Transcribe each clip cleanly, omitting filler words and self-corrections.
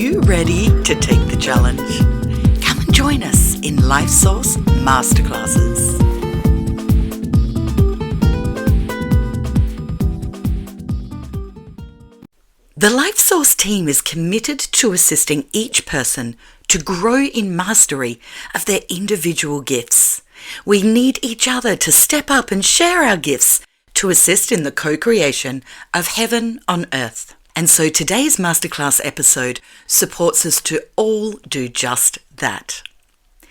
you ready to take the challenge? Come and join us in LifeSource Masterclasses. The LifeSource team is committed to assisting each person to grow in mastery of their individual gifts. We need each other to step up and share our gifts to assist in the co-creation of heaven on earth. And so today's masterclass episode supports us to all do just that.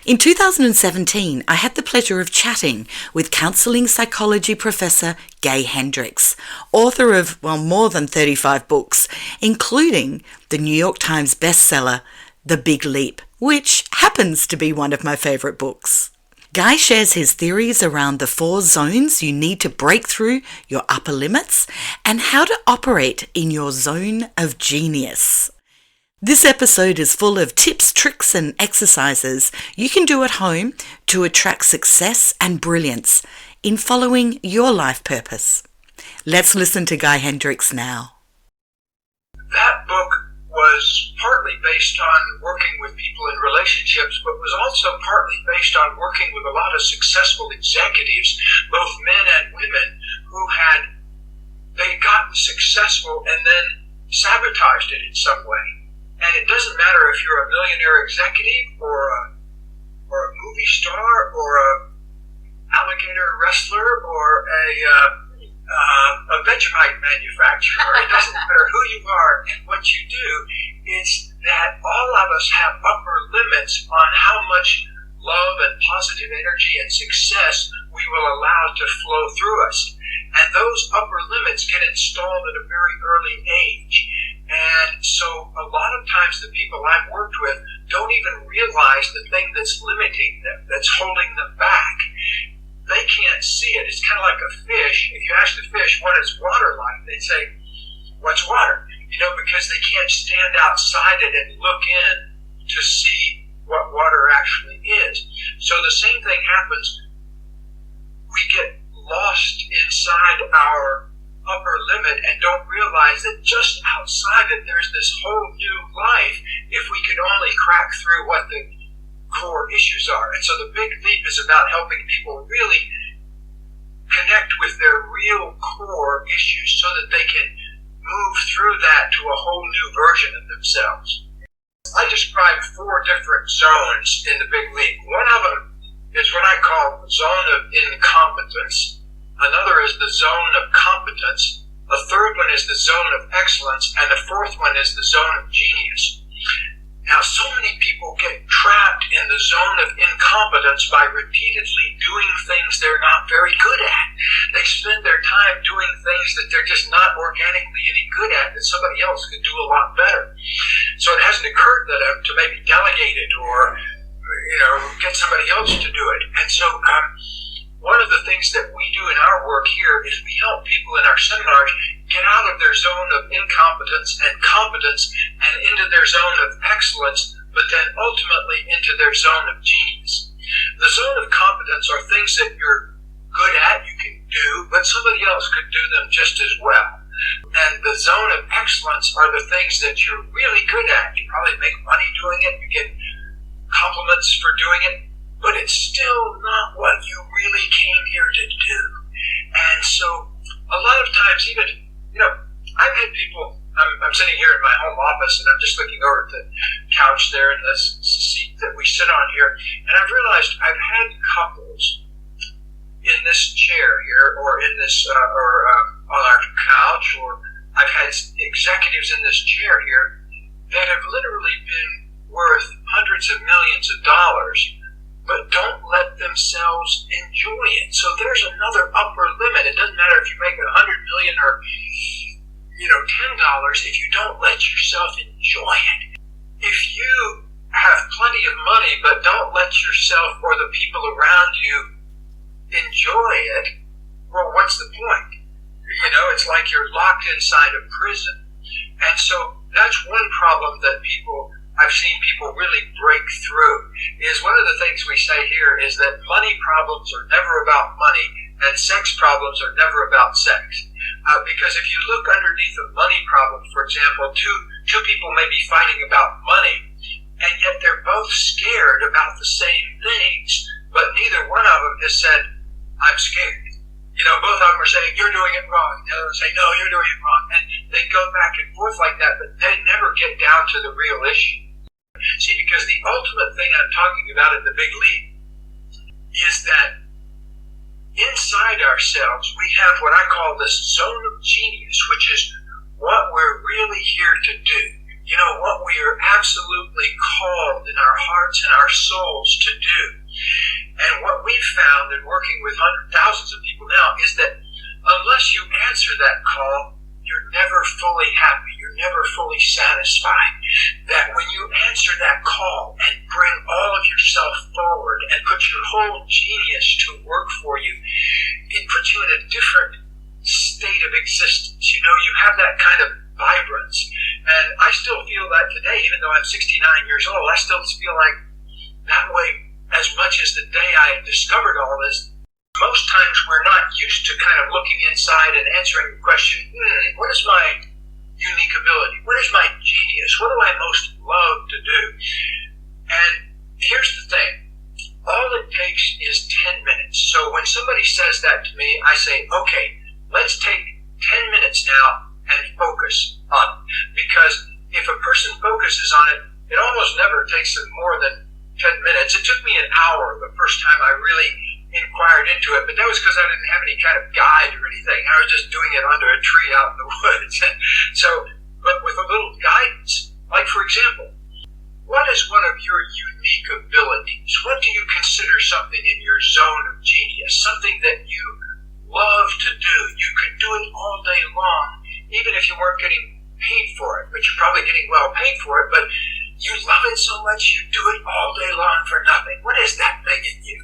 In 2017, I had the pleasure of chatting with counselling psychology professor Gay Hendricks, author of, more than 35 books, including the New York Times bestseller, The Big Leap, which happens to be one of my favourite books. Guy shares his theories around the 4 zones you need to break through your upper limits and how to operate in your zone of genius. This episode is full of tips, tricks and exercises you can do at home to attract success and brilliance in following your life purpose. Let's listen to Guy Hendricks now. That book was partly based on working with people in relationships, but was also partly based on working with a lot of successful executives, both men and women, who they'd gotten successful and then sabotaged it in some way. And it doesn't matter if you're a millionaire executive or a movie star or a alligator wrestler or a Vegemite manufacturer. It doesn't matter who you are and what you do. It's that all of us have upper limits on how much love and positive energy and success we will allow to flow through us. And those upper limits get installed at a very early age. And so a lot of times the people I've worked with don't even realize the thing that's limiting them, that's holding them back. They can't see it. It's kind of like a fish. If you ask the fish, what is water like? They'd say, what's water? Because they can't stand outside it and look in to see what water actually is. So the same thing happens. We get lost inside our upper limit and don't realize that just outside it there's this whole new life if we could only crack through what the core issues are. And so the Big Leap is about helping people really connect with their real core issues so that they can move through that to a whole new version of themselves. I describe 4 different zones in the Big Leap. One of them is what I call the zone of incompetence. Another is the zone of competence. A third one is the zone of excellence. And the fourth one is the zone of genius. Now, so many people get trapped in the zone of incompetence by repeatedly doing things they're not very good at. They spend their time doing things that they're just not organically any good at that somebody else could do a lot better. So it hasn't occurred to them to maybe delegate it or, get somebody else to do it. And so one of the things that we do in our work here is we help people in our seminars get out of their zone of incompetence and competence and into their zone of excellence, but then ultimately into their zone of genius. The zone of competence are things that you're good at, you can do, but somebody else could do them just as well. And the zone of excellence are the things that you're really good at. You probably make money doing it, you get compliments for doing it, but it's still not what you really came here to do. And so a lot of times even, I've had people, I'm sitting here in my home office and I'm just looking over at the couch there in this seat that we sit on here, and I've realized I've had couples in this chair here or in this, on our couch, or I've had executives in this chair here that have literally been worth hundreds of millions of dollars, but don't let themselves enjoy it. So there's another upper limit. It doesn't matter if you make $100 million or, $10, if you don't let yourself enjoy it. If you have plenty of money, but don't let yourself or the people around you enjoy it, well, what's the point? It's like you're locked inside a prison. And so that's one problem that I've seen people really break through. Is one of the things we say here is that money problems are never about money and sex problems are never about sex. Because if you look underneath a money problem, for example, two Two people may be fighting about money, and yet they're both scared about the same things, but neither one of them has said, I'm scared. Both of them are saying, you're doing it wrong. The other one say, no, you're doing it wrong. And they go back and forth like that, but they never get down to the real issue. See, because the ultimate thing I'm talking about in the Big Leap is that inside ourselves, we have what I call this zone of genius, which is what we're really here to do. What we are absolutely called in our hearts and our souls to do. And what we've found in working with thousands of people now is that unless you answer that call, you're never fully happy. You're never fully satisfied. That when you answer that call and bring all of yourself forward and put your whole genius to work for you, it puts you in a different state of existence. You have that kind of vibrance. And I still feel that today, even though I'm 69 years old, I still feel like that way as much as the day I discovered all this. Most times we're not used to kind of looking inside and answering the question, what is my unique ability? What is my genius? What do I most love to do? And here's the thing. All it takes is 10 minutes. So when somebody says that to me, I say, okay, let's take 10 minutes now and focus on it. Because if a person focuses on it, it almost never takes them more than 10 minutes. It took me an hour the first time I really inquired into it, but that was because I didn't have any kind of guide or anything. I was just doing it under a tree out in the woods. But with a little guidance, like for example, what is one of your unique abilities? What do you consider something in your zone of genius? Something that you love to do. You could do it all day long, even if you weren't getting paid for it, but you're probably getting well paid for it, but you love it so much you do it all day long for nothing. What is that thing in you?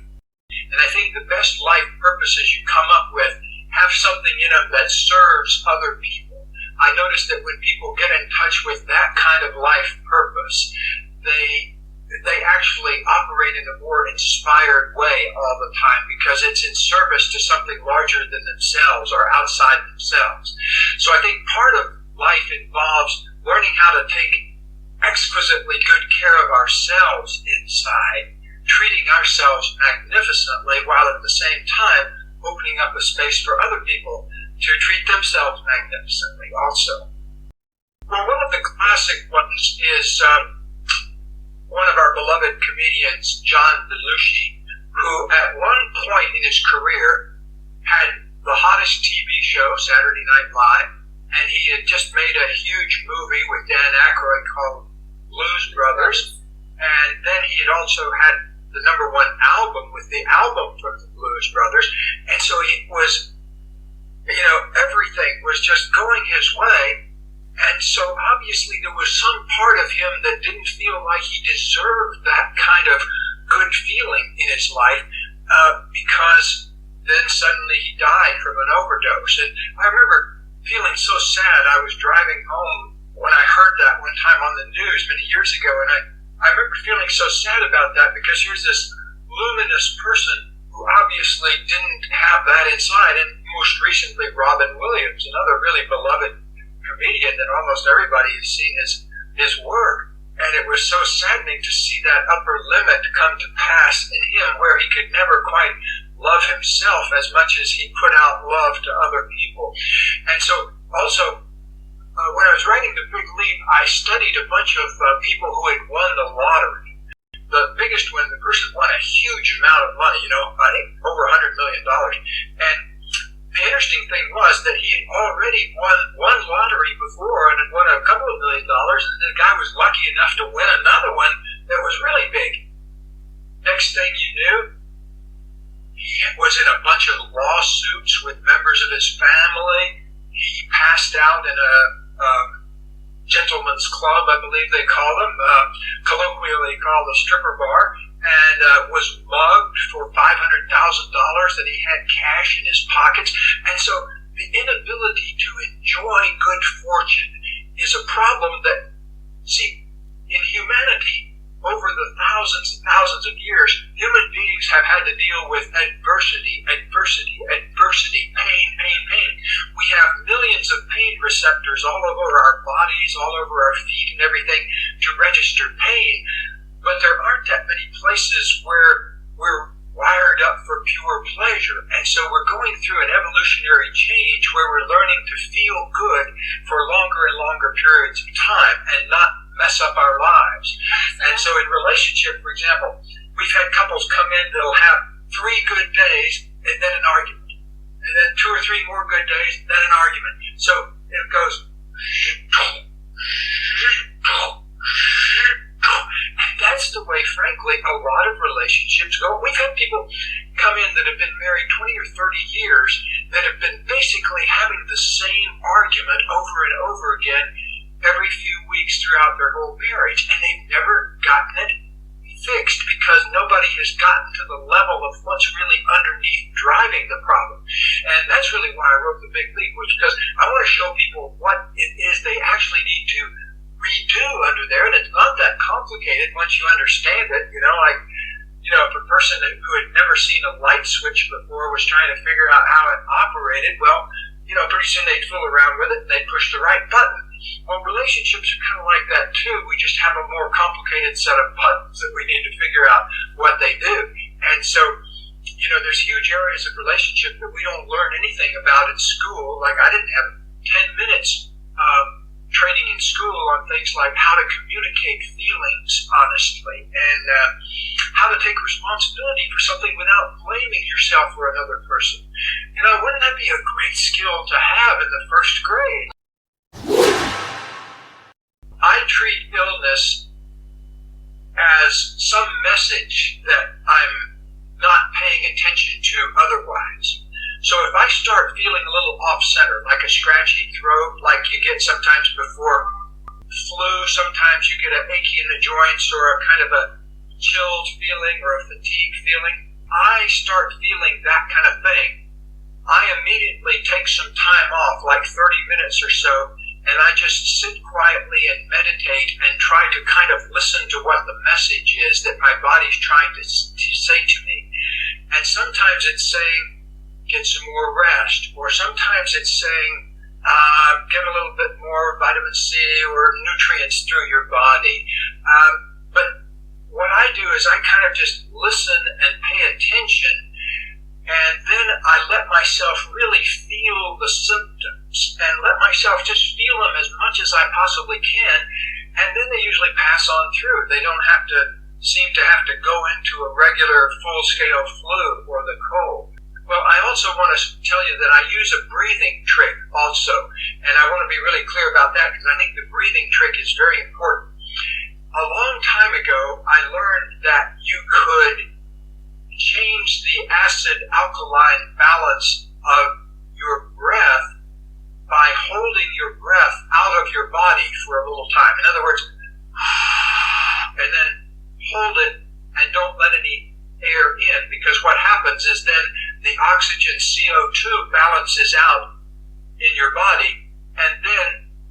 And I think the best life purposes you come up with have something in them that serves other people. I notice that when people get in touch with that kind of life purpose, they actually operate in a more inspired way all the time because it's in service to something larger than themselves or outside themselves. So I think part of life involves learning how to take exquisitely good care of ourselves inside, treating ourselves magnificently while at the same time opening up a space for other people to treat themselves magnificently also. Well, one of the classic ones is one of our beloved comedians, John Belushi, who at one point in his career had the hottest TV show, Saturday Night Live, and he had just made a huge movie with Dan Aykroyd called Blues Brothers, and then he had also had the #1 album with the album from the Blues Brothers, and so it was, everything was just going his way. And so obviously there was some part of him that didn't feel like he deserved that kind of good feeling in his life because then suddenly he died from an overdose. And I remember feeling so sad. I was driving home when I heard that one time on the news many years ago, and I remember feeling so sad about that because here's this luminous person who obviously didn't have that inside. And most recently, Robin Williams, another really beloved comedian that almost everybody has seen his work, and it was so saddening to see that upper limit come to pass in him where he could never quite love himself as much as he put out love to other people. And so also when I was writing The Big Leap, I studied a bunch of people who had won the lottery. The biggest one, the person won a huge amount of money, I think over $100 million. And the interesting thing was that he had already won one lottery before and had won a couple of $1 million, and the guy was lucky enough to win another one that was really big. Next thing you knew, he was in a bunch of lawsuits with members of his family. He passed out in a gentleman's club, I believe they call them, colloquially called a stripper bar, and was mugged for $500,000 that he had cash in his pockets. And so the inability to enjoy good fortune is a problem that, see, in humanity, over the thousands and thousands of years, human beings have have had to deal with adversity, pain. We have millions of pain receptors all over our bodies, all over our feet and everything to register pain, but there aren't that many places where we're wired up for pure pleasure. And so we're going through an evolutionary change where we're learning to feel good for longer and longer periods of time and not mess up our lives. And so in relationship, for example, we've had couples come in that'll have 3 good days and then an argument. And then 2 or 3 more good days, then an argument. So it goes, and that's the way, frankly, a lot of relationships go. We've had people come in that have been married 20 or 30 years that have been basically having the same argument over and over again every few weeks throughout their whole marriage, and they've never gotten it fixed because nobody has gotten to the level of what's really underneath driving the problem. And that's really why I wrote The Big Leap, was because I want to show people what it is they actually need to redo under there, and it's not that complicated once you understand it. If a person who had never seen a light switch before was trying to figure out how it operated, well, pretty soon they'd fool around with it and they'd push the right button. Well, relationships are kind of like that too. We just have a more complicated set of buttons that we need to figure out what they do. And so, there's huge areas of relationship that we don't learn anything about in school. Like, I didn't have 10 minutes training in school on things like how to communicate feelings honestly and how to take responsibility for something without blaming yourself or another person. Wouldn't that be a great skill to have in the first grade? I treat illness as some message that I'm not paying attention to otherwise. So if I start feeling a little off-center, like a scratchy throat, like you get sometimes before flu, sometimes you get an achy in the joints or a kind of a chilled feeling or a fatigue feeling, I start feeling that kind of thing, I immediately take some time off, like 30 minutes or so, and I just sit quietly and meditate and try to kind of listen to what the message is that my body's trying to say to me. And sometimes it's saying, get some more rest, or sometimes it's saying, get a little bit more vitamin C or nutrients through your body. But what I do is I kind of just listen and pay attention, and then I let myself really feel the symptoms and let myself just feel them as much as I possibly can, and then they usually pass on through. They don't seem to have to go into a regular full-scale flu or the cold. Well, I also want to tell you that I use a breathing trick also, and I want to be really clear about that because I think the breathing trick is very important. A long time ago, I learned that you could change the acid-alkaline balance of your breath by holding your breath out of your body for a little time. In other words, and then hold it and don't let any air in, because what happens is then the oxygen CO2 balances out in your body, and then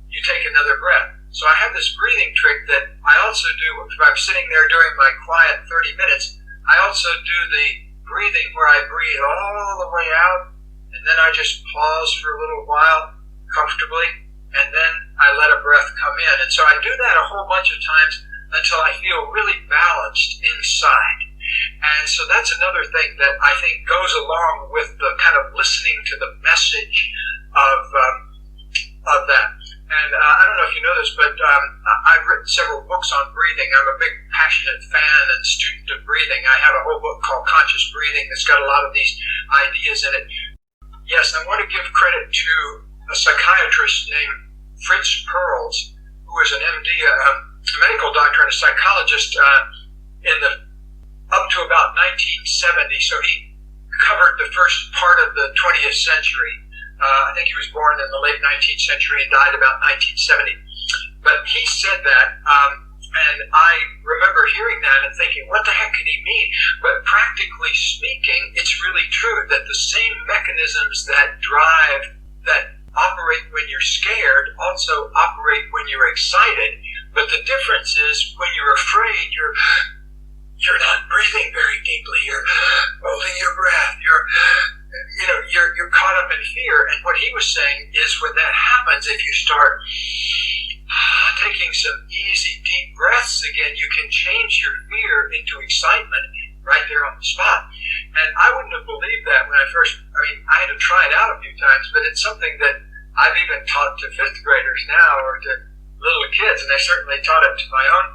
you take another breath. So I have this breathing trick that I also do if I'm sitting there during my quiet 30 minutes. I also do the breathing where I breathe all the way out, and then I just pause for a little while comfortably, and then I let a breath come in. And so I do that a whole bunch of times until I feel really balanced inside. And so that's another thing that I think goes along with the kind of listening to the message of that. And I don't know if you know this, but I've written several books on breathing. I'm a big passionate fan and student of breathing. I have a whole book called Conscious Breathing that's got a lot of these ideas in it. Yes, I want to give credit to a psychiatrist named Fritz Perls, who is an MD, a medical doctor and a psychologist up to about 1970, so he covered the first part of the 20th century. I think he was born in the late 19th century and died about 1970. But he said that, and I remember hearing that and thinking, what the heck can he mean? But practically speaking, it's really true that the same mechanisms that operate when you're scared also operate when you're excited. But the difference is when you're afraid, you're you're not breathing very deeply. You're holding your breath. You're caught up in fear. And what he was saying is when that happens, if you start taking some easy, deep breaths again, you can change your fear into excitement right there on the spot. And I wouldn't have believed that when I had to try it out a few times, but it's something that I've even taught to fifth graders now, or to little kids, and I certainly taught it to my own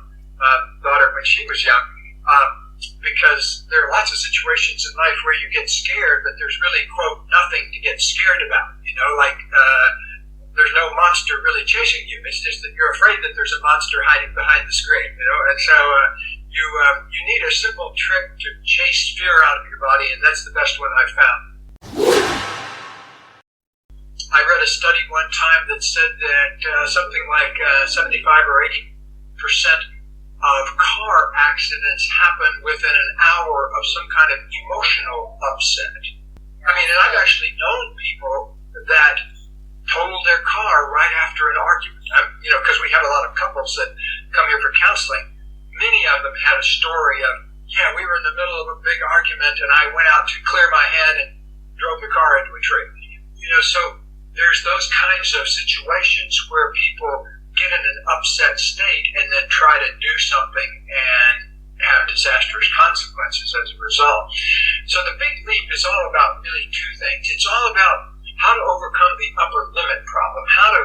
daughter when she was young, because there are lots of situations in life where you get scared, but there's really, quote, nothing to get scared about. There's no monster really chasing you. It's just that you're afraid that there's a monster hiding behind the screen, and so you need a simple trick to chase fear out of your body, and that's the best one I've found. I read a study one time that said that something like 75 or 80% of car accidents happen within an hour of some kind of emotional upset. And I've actually known people that totaled their car right after an argument. Because we have a lot of couples that come here for counseling. Many of them had a story of, we were in the middle of a big argument and I went out to clear my head and drove the car into a tree. So there's those kinds of situations where people get in an upset state and then try to do something and have disastrous consequences as a result. So the big leap is all about really two things. It's all about how to overcome the upper limit problem, how to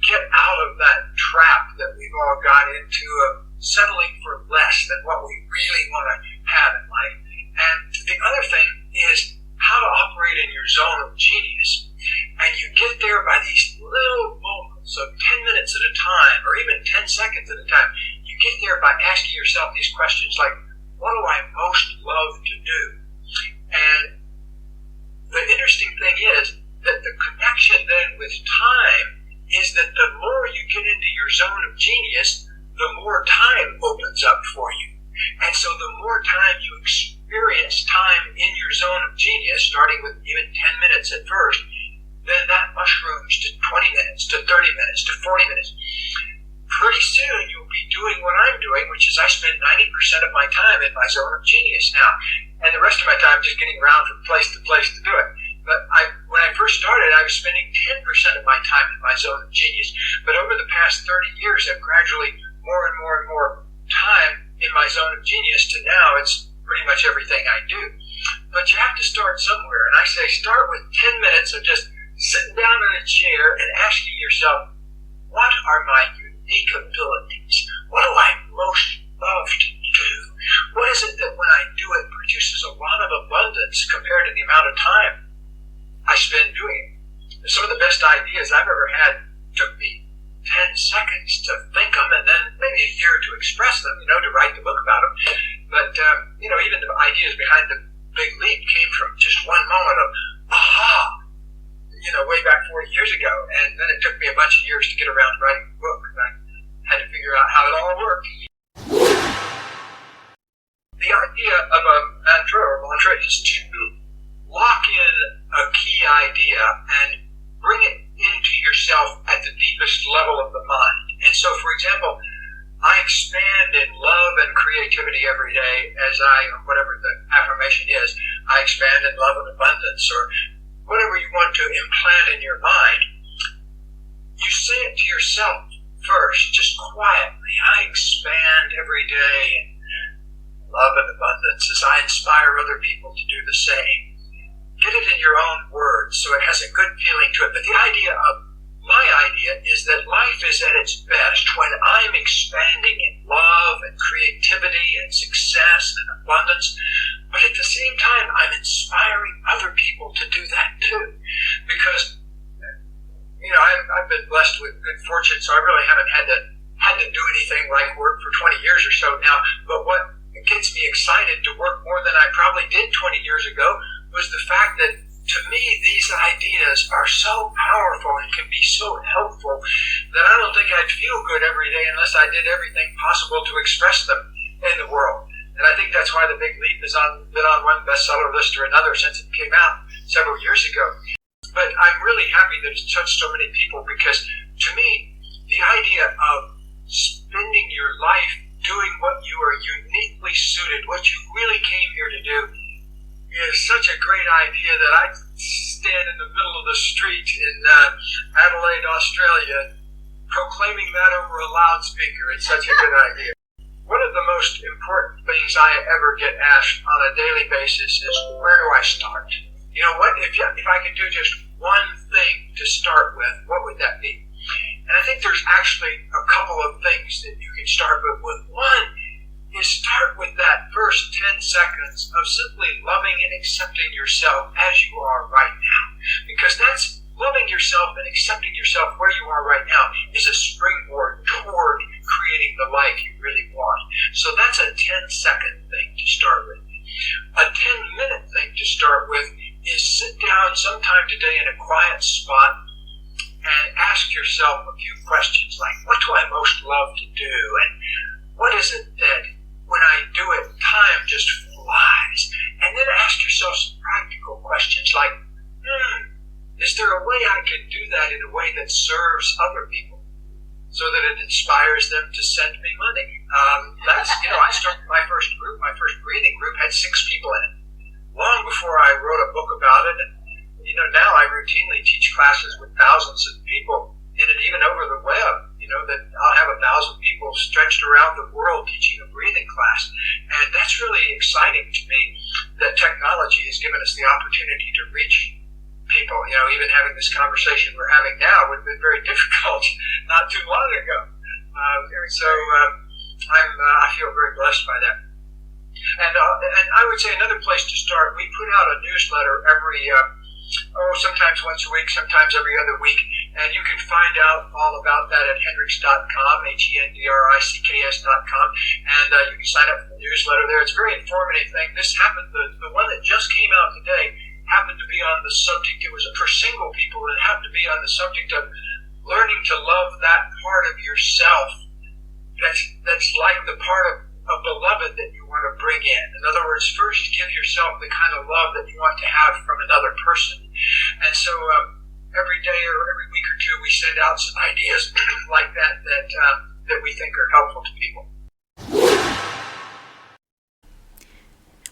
get out of that trap that we've all got into of settling for less than what we really want to have in life. And the other thing is how to operate in your zone of genius. And you get there by these little moments of 10 minutes at a time, or even 10 seconds at a time. You get there by asking yourself these questions like, what do I most love to do? And the interesting thing is that the connection then with time is that the more you get into your zone of genius, the more time opens up for you. And so the more time you experience time in your zone of genius, starting with even 10 minutes at first, then that mushrooms to 20 minutes, to 30 minutes, to 40 minutes. Pretty soon you'll be doing what I'm doing, which is I spend 90% of my time in my zone of genius now. And the rest of my time just getting around from place to place to do it. But when I first started, I was spending 10% of my time in my zone of genius. But over the past 30 years, I've gradually more and more and more time in my zone of genius to now it's pretty much everything I do. But you have to start somewhere. And I say start with 10 minutes of just sitting down in a chair and asking yourself, what are my unique abilities? What do I most love to do? What is it that when I do it produces a lot of abundance compared to the amount of time I spend doing it? Some of the best ideas I've ever had took me 10 seconds to think them and then maybe a year to express them, to write the book about them. But, even the ideas behind the big leap came from just one moment of, aha, way back 40 years ago, and then it took me a bunch of years to get around to writing the book, and I had to figure out how it all worked. The idea of a mantra is to lock in a key idea and bring it into yourself at the deepest level of the mind. And so, for example, I expand in love and creativity every day whatever the affirmation is, I expand in love and abundance, or whatever you want to implant in your mind, you say it to yourself first, just quietly. I expand every day in love and abundance as I inspire other people to do the same. Get it in your own words so it has a good feeling to it. But my idea is that life is at its best when I'm expanding in love and creativity and success and abundance. But at the same time, I'm inspiring other people to do that too. Because, I've been blessed with good fortune, so I really haven't had to do anything like work for 20 years or so now. But what gets me excited to work more than I probably did 20 years ago was the fact that, to me, these ideas are so powerful and can be so helpful that I don't think I'd feel good every day unless I did everything possible to express them in the world. And I think that's why The Big Leap has been on one bestseller list or another since it came out several years ago. But I'm really happy that it's touched so many people because, to me, the idea of spending your life doing what you are uniquely suited, what you really came here to do, is such a great idea that I stand in the middle of the street in Adelaide, Australia, proclaiming that over a loudspeaker. It's such a good idea. One of the most important things I ever get asked on a daily basis is, where do I start? You know, what if I could do just one thing to start with, what would that be? And I think there's actually a couple of things that you can start with. One is start with that first 10 seconds of simply loving and accepting yourself as you are right now. Because that's loving yourself and accepting yourself where you are right now is a springboard toward creating the life you really want. So that's a 10-second thing to start with. A 10-minute thing to start with is sit down sometime today in a quiet spot and ask yourself a few questions like, what do I most love to do? And what is it that when I do it, time just flies? And then ask yourself some practical questions like, is there a way I can do that in a way that serves other people so that it inspires them to send me money? I started my first group, my first breathing group had 6 people in it. Long before I wrote a book about it, and now I routinely teach classes with thousands of people in it, even over the web, that I'll have 1,000 people stretched around the world teaching a breathing class. And that's really exciting to me that technology has given us the opportunity to reach people. Even having this conversation we're having now would have been very difficult not too long ago. I feel very blessed by that. And I would say another place to start, we put out a newsletter every, sometimes once a week, sometimes every other week, and you can find out all about that at hendricks.com, HENDRICKS.com, and you can sign up for the newsletter there. It's a very informative thing. This happened, the one that just came out today happened to be on the subject, it was for single people, it happened to be on the subject of learning to love that part of yourself that's like the part of a beloved that you want to bring in. In other words, first give yourself the kind of love that you want to have from another person. And so every day or every week or two we send out some ideas like that we think are helpful to people.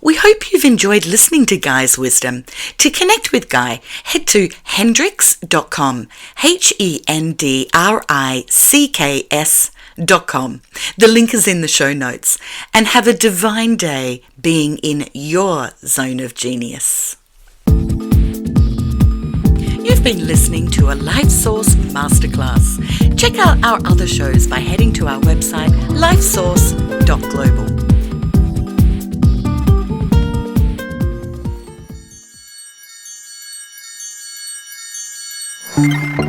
We hope you've enjoyed listening to Guy's wisdom. To connect with Guy, head to hendricks.com, HENDRICKS.com. The link is in the show notes. And have a divine day being in your zone of genius. You've been listening to a LifeSource Masterclass. Check out our other shows by heading to our website, lifesource.global.